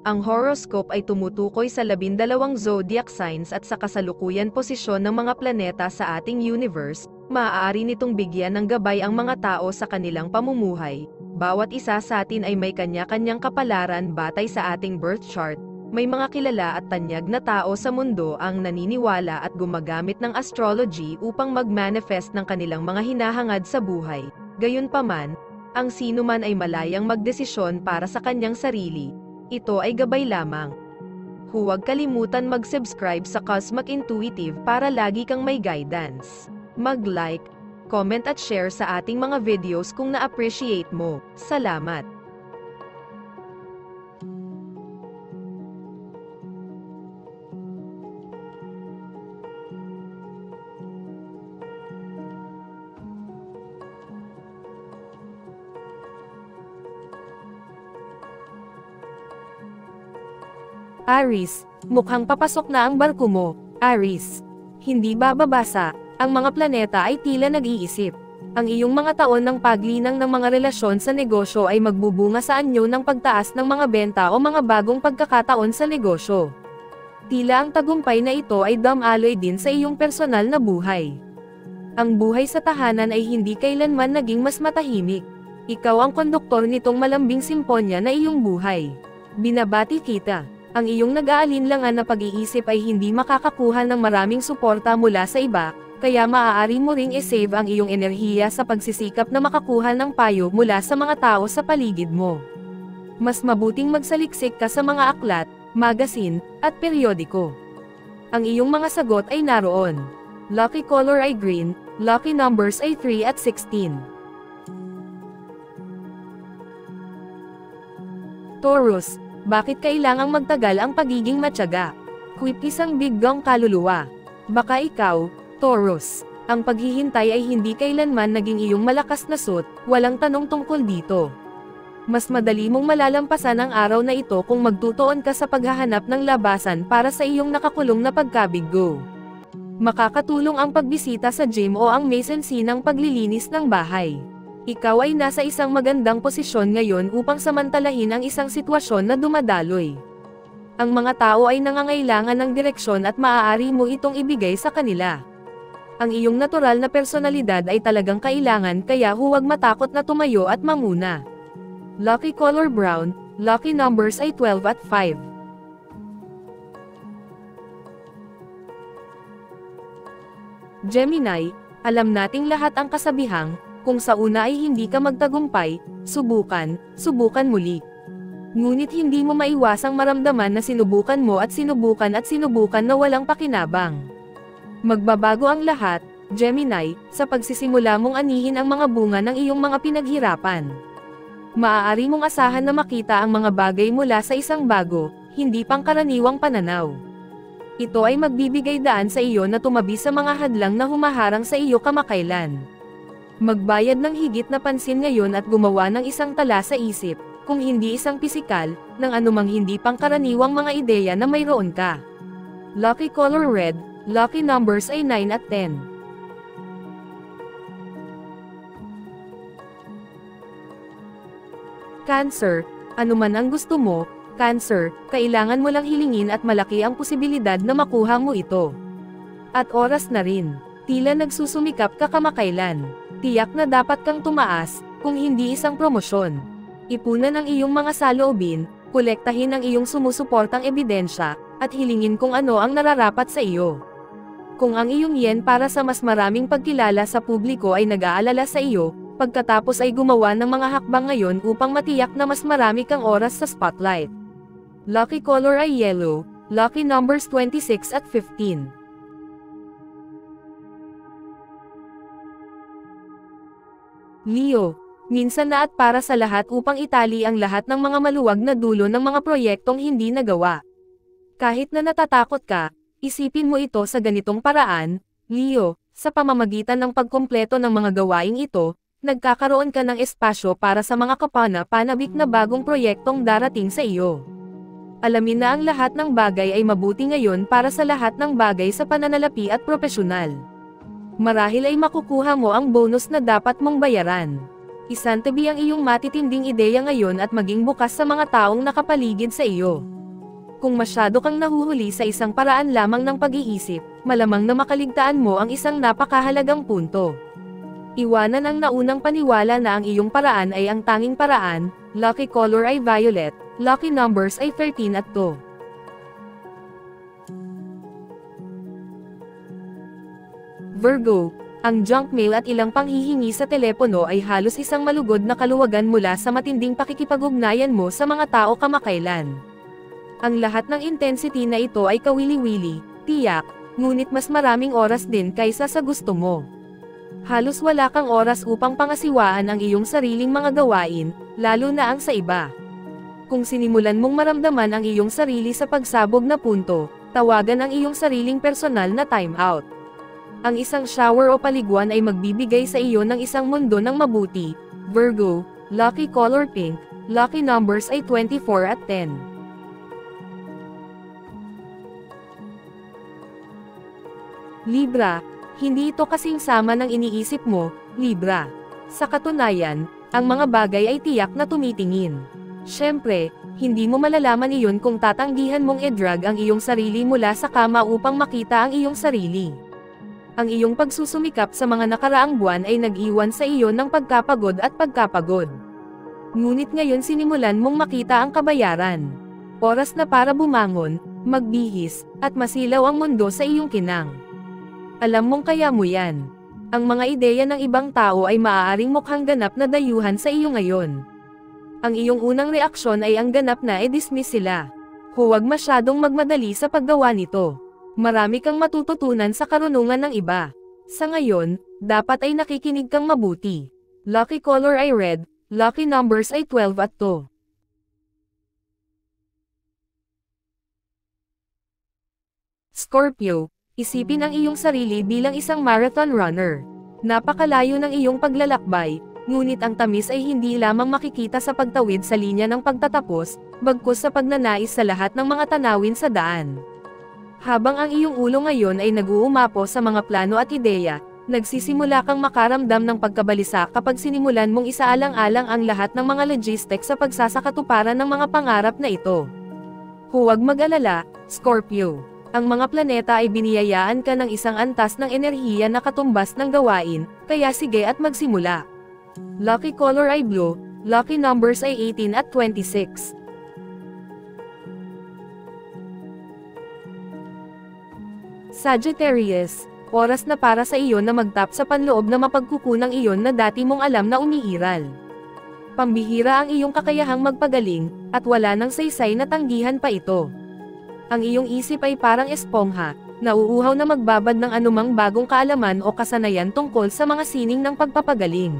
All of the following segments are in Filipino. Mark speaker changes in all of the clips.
Speaker 1: Ang horoscope ay tumutukoy sa 12 zodiac signs at sa kasalukuyan posisyon ng mga planeta sa ating universe. Maaari nitong bigyan ng gabay ang mga tao sa kanilang pamumuhay. Bawat isa sa atin ay may kanya-kanyang kapalaran batay sa ating birth chart. May mga kilala at tanyag na tao sa mundo ang naniniwala at gumagamit ng astrology upang mag-manifest ng kanilang mga hinahangad sa buhay. Gayunpaman, ang sinuman ay malayang magdesisyon para sa kanyang sarili. Ito ay gabay lamang. Huwag kalimutan mag-subscribe sa Cosmic Intuitive para lagi kang may guidance. Mag-like, comment at share sa ating mga videos kung na-appreciate mo. Salamat!
Speaker 2: Aries, mukhang papasok na ang barko mo, Aries. Hindi bababasa, ang mga planeta ay tila nag-iisip. Ang iyong mga taon ng paglinang ng mga relasyon sa negosyo ay magbubunga sa anyo ng pagtaas ng mga benta o mga bagong pagkakataon sa negosyo. Tila ang tagumpay na ito ay dumaloy din sa iyong personal na buhay. Ang buhay sa tahanan ay hindi kailanman naging mas matahimik. Ikaw ang konduktor nitong malambing simponya na iyong buhay. Binabati kita. Ang iyong nag-aalinlangan na pag-iisip ay hindi makakakuha ng maraming suporta mula sa iba, kaya maaari mo ring i-save ang iyong enerhiya sa pagsisikap na makakuha ng payo mula sa mga tao sa paligid mo. Mas mabuting magsaliksik ka sa mga aklat, magazine, at periodiko. Ang iyong mga sagot ay naroon. Lucky color ay green, lucky numbers ay 3 at 16. Taurus, bakit kailangang magtagal ang pagiging matyaga? Quit isang bigyang kaluluwa. Baka ikaw, Taurus, ang paghihintay ay hindi kailanman naging iyong malakas na suit, walang tanong tungkol dito. Mas madali mong malalampasan ang araw na ito kung magtutuon ka sa paghahanap ng labasan para sa iyong nakakulong na pagkabiggo. Makakatulong ang pagbisita sa gym o ang masonry ng paglilinis ng bahay. Ikaw ay nasa isang magandang posisyon ngayon upang samantalahin ang isang sitwasyon na dumadaloy. Ang mga tao ay nangangailangan ng direksyon at maaari mo itong ibigay sa kanila. Ang iyong natural na personalidad ay talagang kailangan kaya huwag matakot na tumayo at mamuna. Lucky color brown, lucky numbers ay 12 at 5. Gemini, alam nating lahat ang kasabihang, kung sa una ay hindi ka magtagumpay, subukan muli. Ngunit hindi mo maiwasang maramdaman na sinubukan mo at sinubukan na walang pakinabang. Magbabago ang lahat, Gemini, sa pagsisimula mong anihin ang mga bunga ng iyong mga pinaghirapan. Maaari mong asahan na makita ang mga bagay mula sa isang bago, hindi pangkaraniwang pananaw. Ito ay magbibigay daan sa iyo na tumabi sa mga hadlang na humaharang sa iyo kamakailan. Magbayad ng higit na pansin ngayon at gumawa ng isang tala sa isip, kung hindi isang pisikal, ng anumang hindi pangkaraniwang mga ideya na mayroon ka. Lucky color red, lucky numbers ay 9 at 10. Cancer, anuman ang gusto mo, Cancer, kailangan mo lang hilingin at malaki ang posibilidad na makuha mo ito. At oras na rin, tila nagsusumikap ka kamakailan. Tiyak na dapat kang tumaas, kung hindi isang promosyon. Ipunan ang iyong mga saloobin, kolektahin ang iyong sumusuportang ebidensya, at hilingin kung ano ang nararapat sa iyo. Kung ang iyong yen para sa mas maraming pagkilala sa publiko ay nag-aalala sa iyo, pagkatapos ay gumawa ng mga hakbang ngayon upang matiyak na mas marami kang oras sa spotlight. Lucky color ay yellow, lucky numbers 26 at 15. Leo, minsan na at para sa lahat upang itali ang lahat ng mga maluwag na dulo ng mga proyektong hindi nagawa. Kahit na natatakot ka, isipin mo ito sa ganitong paraan, Leo, sa pamamagitan ng pagkumpleto ng mga gawaing ito, nagkakaroon ka ng espasyo para sa mga kapana-panabik na bagong proyektong darating sa iyo. Alamin na ang lahat ng bagay ay mabuti ngayon para sa lahat ng bagay sa pananalapi at propesyonal. Marahil ay makukuha mo ang bonus na dapat mong bayaran. Isantabi ang iyong matitinding ideya ngayon at maging bukas sa mga taong nakapaligid sa iyo. Kung masyado kang nahuhuli sa isang paraan lamang ng pag-iisip, malamang na makaligtaan mo ang isang napakahalagang punto. Iwanan ang naunang paniwala na ang iyong paraan ay ang tanging paraan. Lucky color ay violet, lucky numbers ay 13 at 2. Virgo, ang junk mail at ilang panghihingi sa telepono ay halos isang malugod na kaluwagan mula sa matinding pakikipag-ugnayan mo sa mga tao kamakailan. Ang lahat ng intensity na ito ay kawili-wili, tiyak, ngunit mas maraming oras din kaysa sa gusto mo. Halos wala kang oras upang pangasiwaan ang iyong sariling mga gawain, lalo na ang sa iba. Kung sinimulan mong maramdaman ang iyong sarili sa pagsabog na punto, tawagan ang iyong sariling personal na timeout. Ang isang shower o paliguan ay magbibigay sa iyo ng isang mundo ng mabuti. Virgo, lucky color pink, lucky numbers ay 24 at 10. Libra, hindi ito kasing sama ng iniisip mo, Libra. Sa katunayan, ang mga bagay ay tiyak na tumitingin. Siyempre, hindi mo malalaman iyon kung tatanggihan mong i-drag ang iyong sarili mula sa kama upang makita ang iyong sarili. Ang iyong pagsusumikap sa mga nakaraang buwan ay nag-iwan sa iyo ng pagkapagod at pagkapagod. Ngunit ngayon sinimulan mong makita ang kabayaran. Oras na para bumangon, magbihis, at masilaw ang mundo sa iyong kinang. Alam mong kaya mo yan. Ang mga ideya ng ibang tao ay maaaring mukhang ganap na dayuhan sa iyo ngayon. Ang iyong unang reaksyon ay ang ganap na i-dismiss sila. Huwag masyadong magmadali sa paggawa nito. Marami kang matututunan sa karunungan ng iba. Sa ngayon, dapat ay nakikinig kang mabuti. Lucky color ay red, lucky numbers ay 12 at 2. Scorpio, isipin ang iyong sarili bilang isang marathon runner. Napakalayo ng iyong paglalakbay, ngunit ang tamis ay hindi lamang makikita sa pagtawid sa linya ng pagtatapos, bagkus sa pagnanais sa lahat ng mga tanawin sa daan. Habang ang iyong ulo ngayon ay nag-uumapo sa mga plano at ideya, nagsisimula kang makaramdam ng pagkabalisa kapag sinimulan mong isaalang-alang ang lahat ng mga logistics sa pagsasakatuparan ng mga pangarap na ito. Huwag mag-alala, Scorpio. Ang mga planeta ay biniyayaan ka ng isang antas ng enerhiya na katumbas ng gawain, kaya sige at magsimula. Lucky color ay blue, lucky numbers ay 18 at 26. Sagittarius, oras na para sa iyo na magtap sa panloob na mapagkukunang iyon na dati mong alam na umiiral. Pambihira ang iyong kakayahang magpagaling, at wala nang saysay na tanggihan pa ito. Ang iyong isip ay parang espongha, nauuhaw na magbabad ng anumang bagong kaalaman o kasanayan tungkol sa mga sining ng pagpapagaling.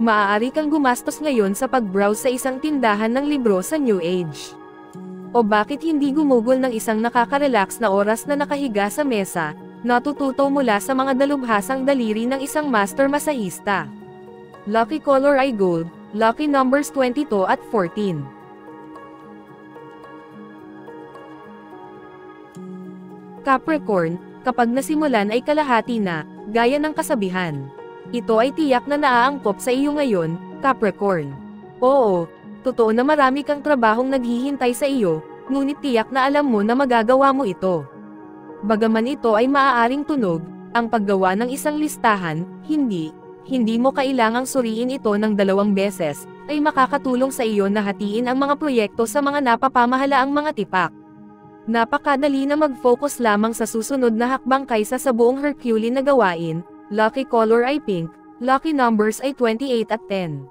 Speaker 2: Maaari kang gumastos ngayon sa pag-browse sa isang tindahan ng libro sa New Age. O bakit hindi gumugol ng isang nakaka-relax na oras na nakahiga sa mesa, natututo mula sa mga dalubhasang daliri ng isang master masahista. Lucky color ay gold, lucky numbers 22 at 14. Capricorn, kapag nasimulan ay kalahati na, gaya ng kasabihan. Ito ay tiyak na naaangkop sa iyo ngayon, Capricorn. Oo, totoo na marami kang trabahong naghihintay sa iyo, ngunit tiyak na alam mo na magagawa mo ito. Bagaman ito ay maaaring tunog, ang paggawa ng isang listahan, hindi mo kailangang suriin ito ng 2 beses, ay makakatulong sa iyo na hatiin ang mga proyekto sa mga napapamahalaang mga tipak. Napakadali na mag-focus lamang sa susunod na hakbang kaysa sa buong Herculean na gawain. Lucky color ay pink, lucky numbers ay 28 at 10.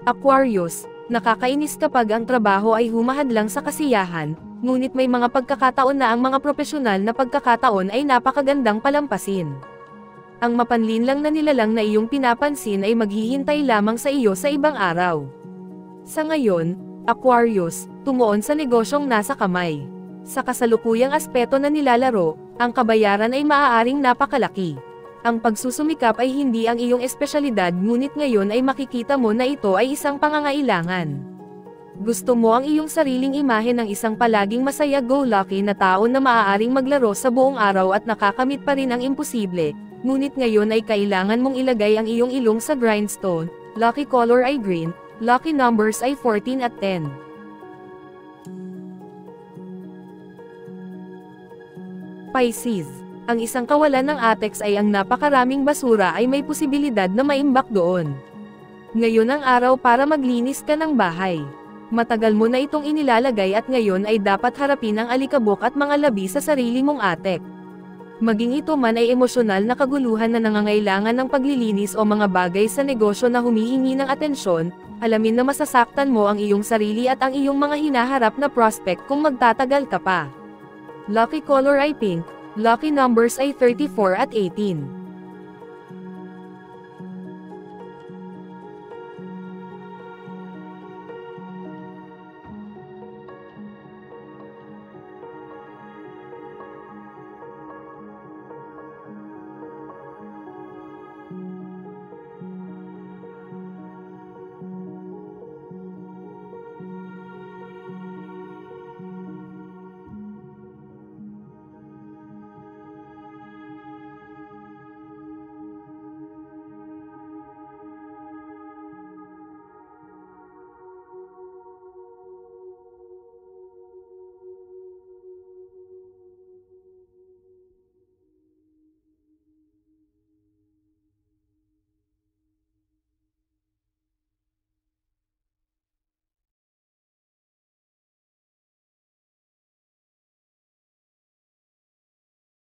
Speaker 2: Aquarius, nakakainis kapag ang trabaho ay humahadlang sa kasiyahan, ngunit may mga pagkakataon na ang mga profesional na pagkakataon ay napakagandang palampasin. Ang mapanlinlang na nilalang na iyong pinapansin ay maghihintay lamang sa iyo sa ibang araw. Sa ngayon, Aquarius, tumuon sa negosyong nasa kamay. Sa kasalukuyang aspeto na nilalaro, ang kabayaran ay maaaring napakalaki. Ang pagsusumikap ay hindi ang iyong espesyalidad ngunit ngayon ay makikita mo na ito ay isang pangangailangan. Gusto mo ang iyong sariling imahe ng isang palaging masaya-go-lucky na tao na maaaring maglaro sa buong araw at nakakamit pa rin ang imposible. Ngunit ngayon ay kailangan mong ilagay ang iyong ilong sa grindstone. Lucky color ay green, lucky numbers ay 14 at 10. Pisces. Ang isang kawalan ng Apex ay ang napakaraming basura ay may posibilidad na maimbak doon. Ngayon ang araw para maglinis ka ng bahay. Matagal mo na itong inilalagay at ngayon ay dapat harapin ang alikabok at mga labi sa sarili mong atek. Maging ito man ay emosyonal na kaguluhan na nangangailangan ng paglilinis o mga bagay sa negosyo na humihingi ng atensyon, alamin na masasaktan mo ang iyong sarili at ang iyong mga hinaharap na prospect kung magtatagal ka pa. Lucky color ay pink, lucky numbers ay 34 at 18.